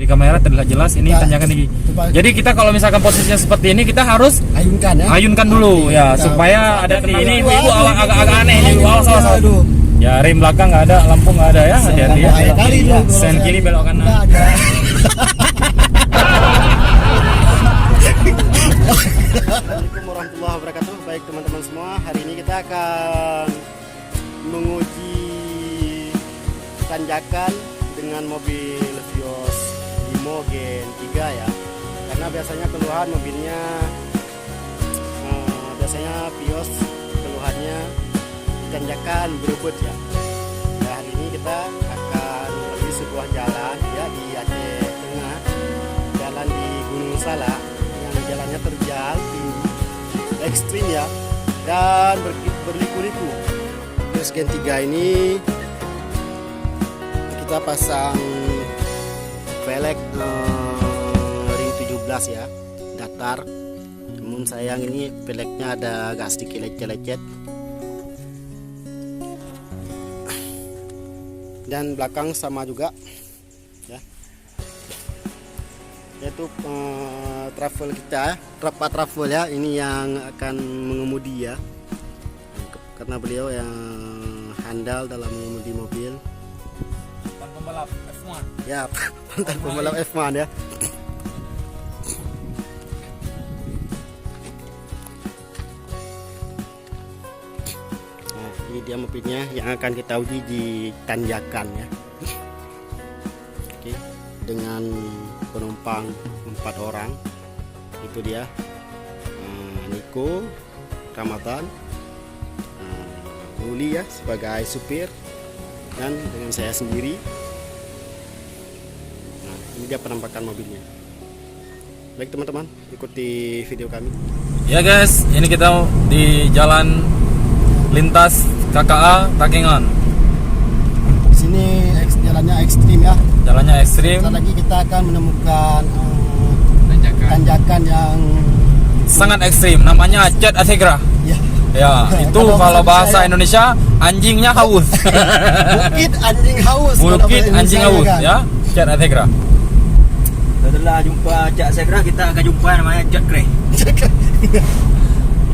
di kamera terlihat jelas ini tanjakan tinggi. Jadi kita kalau misalkan posisinya seperti ini kita harus ayunkan dulu ya supaya ada ini ibu agak aneh ini awas. Ya rem belakang nggak ada, lampu nggak ada ya, hati-hati ya. Sen kiri belok kanan. Assalamualaikum warahmatullahi wabarakatuh. Baik teman-teman semua, hari ini kita akan menguji tanjakan dengan mobil Vios Limo Gen 3 ya. Karena biasanya keluhan mobilnya Vios keluhannya tanjakan berebut ya. Nah, hari ini kita akan melalui sebuah jalan ya di Aceh Tengah, jalan di Gunung Salak yang jalannya terjal tinggi, ekstrim ya, dan berliku-liku. Vios Gen 3 ini kita pasang velg ring 17 ya, datar. Namun sayang ini velgnya ada agak sedikit lecet-lecet. Dan belakang sama juga ya, yaitu travel kita, travel ya, ini yang akan mengemudi ya, karena beliau yang handal dalam mengemudi mobil Pembalap F1 ya, mantan pembalap F1 ya. Ini dia mobilnya yang akan kita uji di tanjakan ya. Oke, dengan penumpang 4 orang. Itu dia Niko, Ramadan, Uli ya sebagai supir, dan dengan saya sendiri. Nah, ini dia penampakan mobilnya. Baik teman-teman, ikuti video kami. ya guys, ini kita di jalan lintas KKA Takengon. Di sini jalannya ekstrim ya. Jalannya ekstrim. Sebentar lagi kita akan menemukan tanjakan yang Sangat ekstrim, namanya Cet Ategra. ya, Ya, itu kalau bahasa Indonesia anjingnya haus. bukit anjing haus. Bukit anjing haus ya, Cet Ategra. Setelah jumpa Cak Segra, kita akan jumpa namanya Cak Kreh.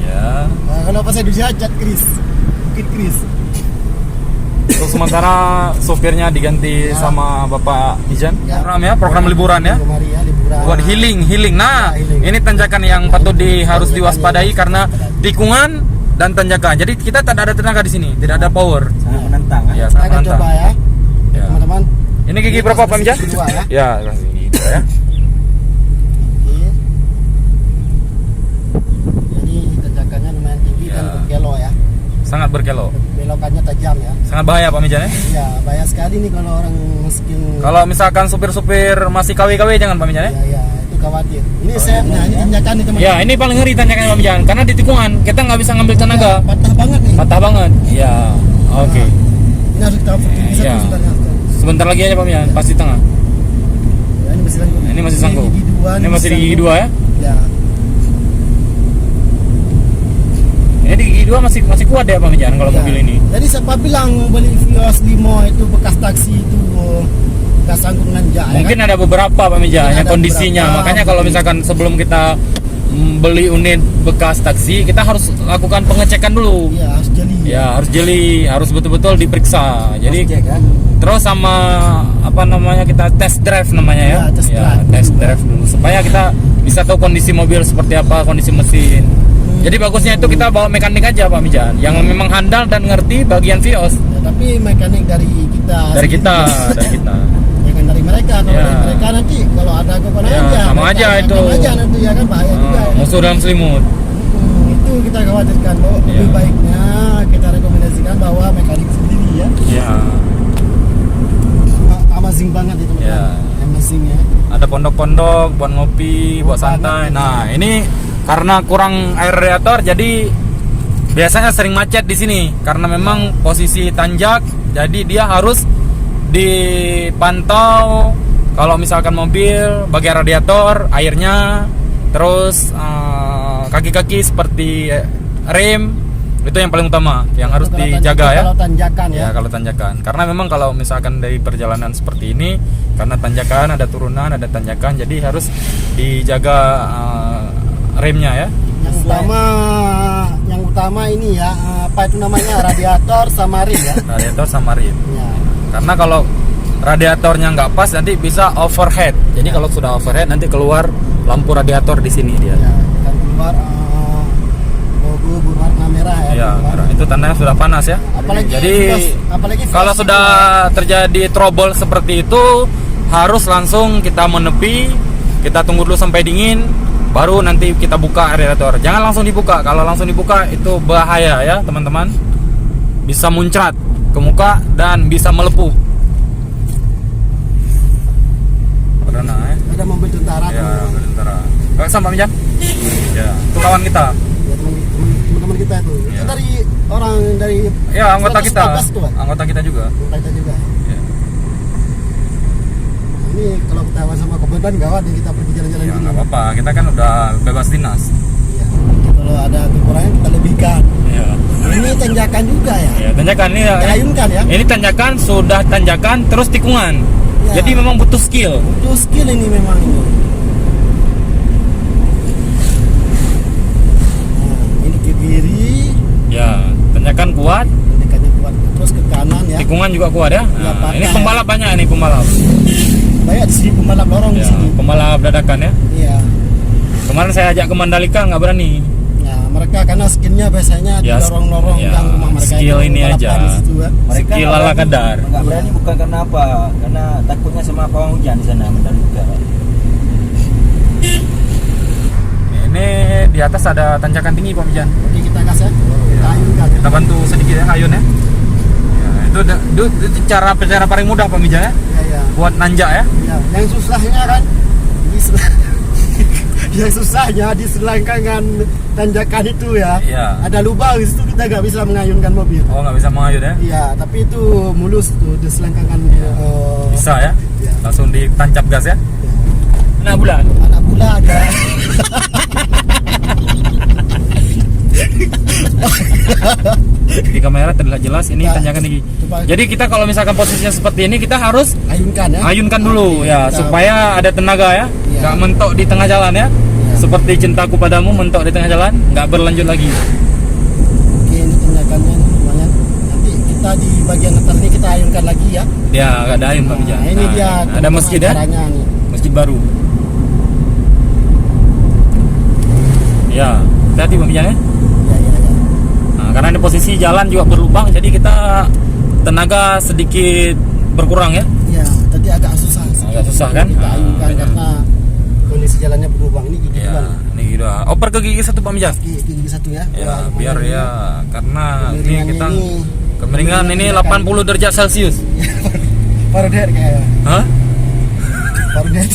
Ya. Kalau bahasa Indonesia Cat Kris, Bukit Kris. Untuk sementara sopirnya diganti sama Bapak Ijan. Ya. Program liburan ya. Kemari ya, liburan. Buat healing. Nah, Ya, healing. ini tanjakan yang patut harus diwaspadai karena tikungan dan tanjakan. Jadi kita tidak ada tenaga di sini, tidak ada power. Sangat menantang. Ya, Kita sangat akan menantang. coba ya, Ya. teman-teman. Ini gigi berapa Pak Mijan? Kedua ya. Ya, gigi dua ya. Oke. Jadi tanjakannya lumayan tinggi Ya. dan berkelok ya. Sangat berkelok. Belokannya tajam ya. Sangat bahaya Pak Mijan ya. Ya, bahaya sekali nih kalau orang miskin. Kalau misalkan supir-supir masih KW-KW jangan Pak Mijan ya. Ya, itu khawatir. Ini nah ini tanjakan nih teman-teman. Ya, ini paling ngeri tanjakan Pak Mijan karena di tikungan kita nggak bisa ngambil tenaga. Patah banget nih. Patah banget. Ya. Oke. Ini harus kita bisa Ya. sebenarnya. Sebentar lagi aja Pak Mijan, pasti tengah. Ya, ini masih sanggup. Ini masih sanggup. Gigi dua, Ini masih di gigi sanggup. 2 ya. Ya. Ini di gigi 2 masih kuat ya Pak Mijan kalau Ya. mobil ini. Jadi siapa bilang beli Vios Limo itu bekas taksi itu nggak sanggup nanjak? Mungkin ya kan? ada beberapa Pak Mijan Mungkin yang ada kondisinya. beberapa. Makanya kalau misalkan sebelum kita beli unit bekas taksi, kita harus lakukan pengecekan dulu. Iya, harus jeli. Ya, harus jeli, harus betul-betul diperiksa. Jadi Cek kan? terus sama apa namanya kita test drive namanya ya. Ya, test drive. Test drive dulu supaya kita bisa tahu kondisi mobil seperti apa, kondisi mesin. Jadi bagusnya itu kita bawa mekanik aja Pak Mijan yang memang handal dan ngerti bagian Vios. Ya, tapi mekanik dari kita. Dari sendiri. kita. Jangan dari mereka. Kalau Ya. dari mereka nanti kalau ada kepada Ya, aja. sama mereka aja akan itu. aja nanti ya kan bahaya juga. Ya. Musuh dalam selimut. Itu kita khawatirkan bahwa Ya. lebih baiknya kita rekomendasikan bahwa mekanik sendiri ya. Ya. Amazing banget itu teman-teman. Ya. Amazing ya. Ada pondok-pondok buat ngopi, buat santai. Nah, ini karena kurang air radiator jadi biasanya sering macet di sini karena memang posisi tanjak. Jadi dia harus dipantau kalau misalkan mobil bagian radiator, airnya, terus kaki-kaki seperti rem itu yang paling utama yang harus dijaga ya. Kalau tanjakan ya. Ya kalau tanjakan, karena memang kalau misalkan dari perjalanan seperti ini karena tanjakan, ada turunan, ada tanjakan, jadi harus dijaga remnya ya. Yang utama ini ya, apa itu namanya, radiator sama rim ya. Radiator sama rim. Ya. Karena kalau radiatornya nggak pas nanti bisa overhead. Jadi kalau sudah overhead nanti keluar lampu radiator di sini dia. Ya, kan keluar logo berwarna merah ya. Ya, merah. Itu tandanya sudah panas ya. Apalagi kalau sudah terjadi trouble seperti itu harus langsung kita menepi, kita tunggu dulu sampai dingin, baru nanti kita buka radiator. Jangan langsung dibuka. Kalau langsung dibuka itu bahaya ya teman-teman. Bisa muncrat ke muka dan bisa melepuh. Perdana ya. ada mobil tentara. Ya, mobil tentara. Gak sama Mijan? Ya, itu kawan kita. Ya, teman-teman kita itu. Ya. Itu dari orang dari Ya, anggota kita. 114 tuh, Pak. Anggota kita juga. Anggota kita juga. Ya. Ini kalau ketahuan sama komandan gawat nih, kita pergi jalan-jalan Ya, dulu. nggak apa-apa. Kita kan udah bebas dinas. Iya. Kalau ada kekurangan kita lebihkan. Ya. Ini tanjakan juga ya. Ya, tanjakan ini ya. Ayunkan ya. Ini tanjakan, sudah tanjakan terus tikungan. Ya. Jadi memang butuh skill. Butuh skill ini memang ini. Nah, ini ke kiri, Ya, tanjakan kuat, dekatnya kuat, terus ke kanan ya. tikungan juga kuat ya. Ya, Nah, patah ini ya. pembalap banyak nih pembalap. Banyak di sini pembalap lorong di Ya, sini. pembalap dadakan ya. Iya. Kemarin saya ajak ke Mandalika nggak berani. Ya, mereka karena skillnya biasanya di Ya, lorong-lorong ya, yang rumah mereka skill itu, ini balapan aja. di situ, ya. Mereka Skill ala kadar. Nggak berani bukan karena apa? Karena takutnya sama pawang hujan di sana Mandalika. Ini di atas ada tanjakan tinggi Pak Mijan. Oke, kita gas ya. Kita ayunkan ya. Kita bantu sedikit ya ayun ya. Ya, itu cara paling mudah Pak Mijan ya. Ya, ya. Buat nanjak ya. Ya, yang susahnya kan yang susahnya di selangkangan tanjakan itu ya. Iya. Ada lubang di situ, kita nggak bisa mengayunkan mobil. Oh, nggak bisa mengayun ya. Iya, tapi itu mulus tuh di selangkangan. Bisa ya. Ya. Langsung ditancap gas ya. Nah, bulan. Anak pula ada. Di kamera terlihat jelas ini Nah, tanjakan tinggi. coba. Jadi kita kalau misalkan posisinya seperti ini kita harus Ayunkan ya. ayunkan dulu ya Kita- supaya ada tenaga ya, Iya. nggak mentok di tengah jalan ya. Seperti cintaku padamu mentok di tengah jalan, nggak berlanjut lagi. Oke, ini tanjakannya lumayan. Nanti kita di bagian atas ini kita ayunkan lagi ya. Ya, nggak ada ayun Pak Bija. Nah, ini dia ada teman-teman masjid ya, caranya nih. masjid baru. Ya, hati-hati Pak Bija ya. Ya, ya, ya. Nah, karena ini posisi jalan juga berlubang, jadi kita tenaga sedikit berkurang ya. Ya, tadi agak susah. Agak susah kan? Kita ayunkan Iya. karena kondisi jalannya berlubang ini gigi Ya, duluan. ini gitu. Oper ke gigi satu Pak Bija. Gigi satu ya. Ya, Wah, biar lumayan ya, karena ini Kemiringan kita ini- kemiringan ini 80 derajat Celcius. Baru deh kayak. Hah? Baru deh.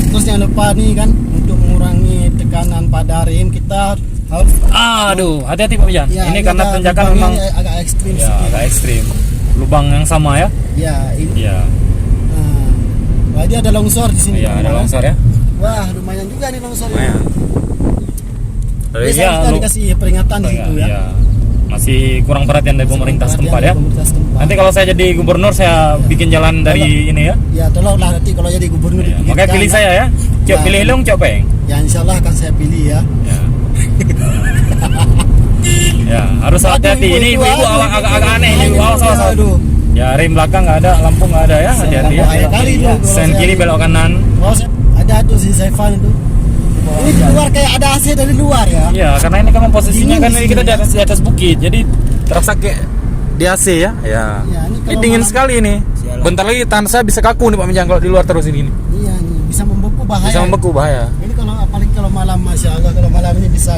Terus jangan lupa nih kan, untuk mengurangi tekanan pada rem kita harus Aduh, hati-hati Pak Bija. ya, Ini karena ada tanjakan lubangnya memang agak ekstrim ya sedikit. agak ekstrim. Lubang yang sama ya. Ya, ini. Iya. Nah, wah, dia ada longsor di sini. Iya, ada longsor ya. Wah, lumayan juga nih longsor ini. Lumayan. Jadi kita dikasih peringatan di situ ya. Iya. Masih kurang perhatian dari pemerintah setempat ya. Pemerintah setempat. Nanti kalau saya jadi gubernur saya bikin jalan dari ini ya. Ya, tolonglah nanti kalau jadi gubernur Ya, dipikirkan, makanya pilih ya. saya ya. Cok Ya. pilih Long, cok Peng. Ya, insya Allah akan saya pilih ya. Ya. Ya, harus hati-hati. Ini ibu-ibu agak aneh ini. Awas, awas, awas. Aduh. Ya, rem belakang nggak ada, lampu nggak ada ya. Hati-hati ya. Bahaya kali itu. kalau Sen saya- kiri belok kanan. Oh, ada tuh si Saifan itu. Ini di luar kayak ada AC dari luar ya. Ya, karena ini kan posisinya Dingin kan di ini kita sini, di atas bukit, jadi terasa kayak di AC ya. Ya. Ya, ini Ini kalau dingin malam- sekali ini. Sialan. Bentar lagi tangan saya bisa kaku nih Pak Mijang kalau di luar terus ini. Iya, ini bisa membeku bahaya. Bisa membeku bahaya. Ini kalau apalagi kalau malam, masya Allah, kalau malam ini bisa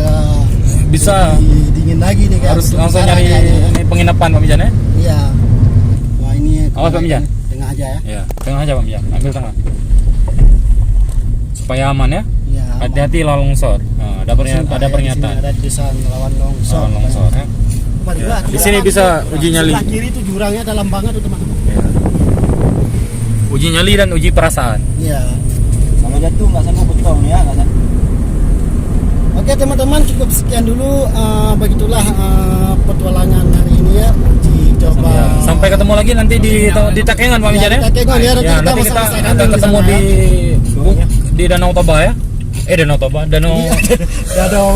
Bisa. jadi dingin lagi nih kan. Harus Untuk langsung sekarang nyari ya, ini. ini penginapan Pak Mijang ya. Iya. Wah, ini Awas, Pak Mijan. tengah aja ya. Ya, tengah aja Pak Mijang. Ambil tengah. Supaya aman ya. Iya. Hati-hati lalu longsor. Nah, ada pernyataan. Ada tulisan lawan longsor. Lawan longsor ya. Coba Ya, lihat, di sini sebelah bisa kiri. uji nyali. Sebelah kiri itu jurangnya dalam banget tuh teman-teman. Ya. Uji nyali dan uji perasaan. Iya. Kalau jatuh nggak sanggup betul ya, nggak sanggup. Oke teman-teman, cukup sekian dulu. Begitulah petualangan hari ini ya, uji sama-sama. Ya, sampai ketemu lagi nanti di Takengon Pak Mijan ya. Takengon ya, Ya, nanti kita sama-sama akan ketemu sana, di Danau Toba ya. Danau Toba, Danau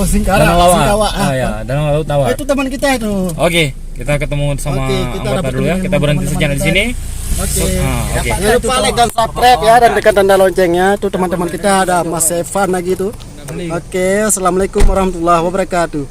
Singkara, Danau Lawa. Singkawa. Ya, Danau Laut Tawa. Itu teman kita itu. Oke, kita ketemu sama Oke, kita anggota dapat dulu ya. ketemu Kita berhenti teman-teman sejenak di kita. sini. Oke. Oke. Jangan lupa like dan subscribe ya, dan tekan tanda loncengnya. Tuh teman-teman kita ada Mas Evan lagi tuh. Oke, assalamualaikum warahmatullahi wabarakatuh.